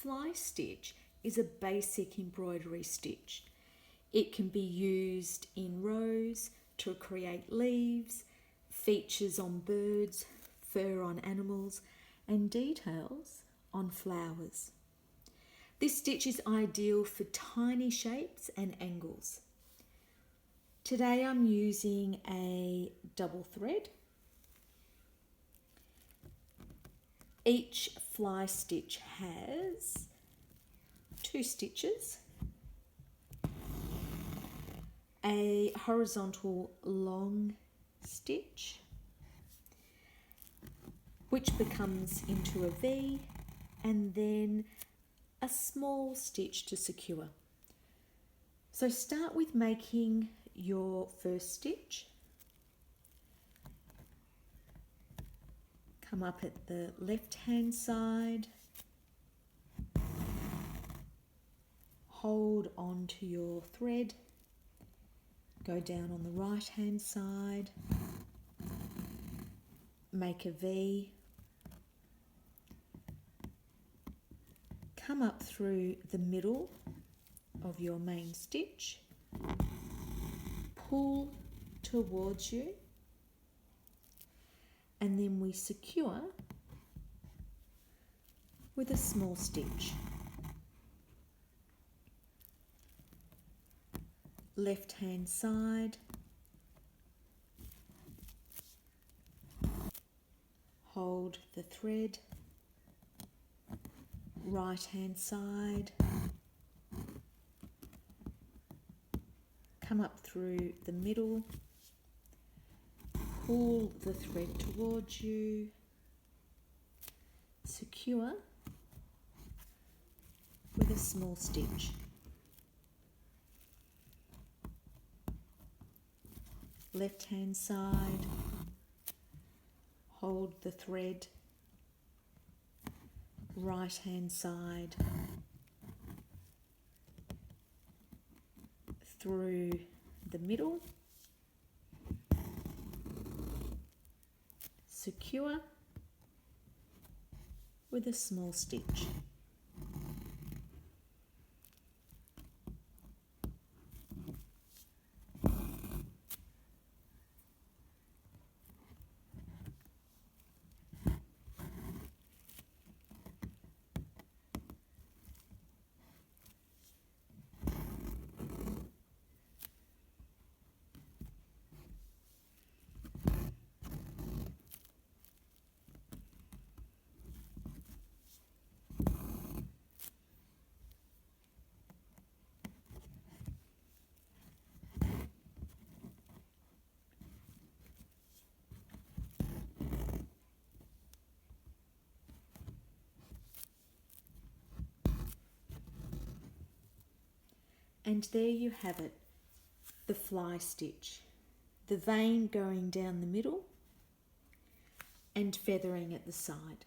fly stitch is a basic embroidery stitch. It can be used in rows to create leaves, features on birds, fur on animals, and details on flowers. This stitch is ideal for tiny shapes and angles. Today I'm using a double thread. Each fly stitch has 2 stitches, a horizontal long stitch, which becomes into a V, and then a small stitch to secure. So start with making your first stitch. Come up at the left hand side, hold on to your thread, go down on the right hand side, make a V, come up through the middle of your main stitch, pull towards you, and then we secure with a small stitch. Left hand side, hold the thread, right hand side, come up through the middle, pull the thread towards you, secure with a small stitch. Left hand side, hold the thread, right hand side, through the middle, secure with a small stitch. And there you have it, the fly stitch, the vein going down the middle and feathering at the side.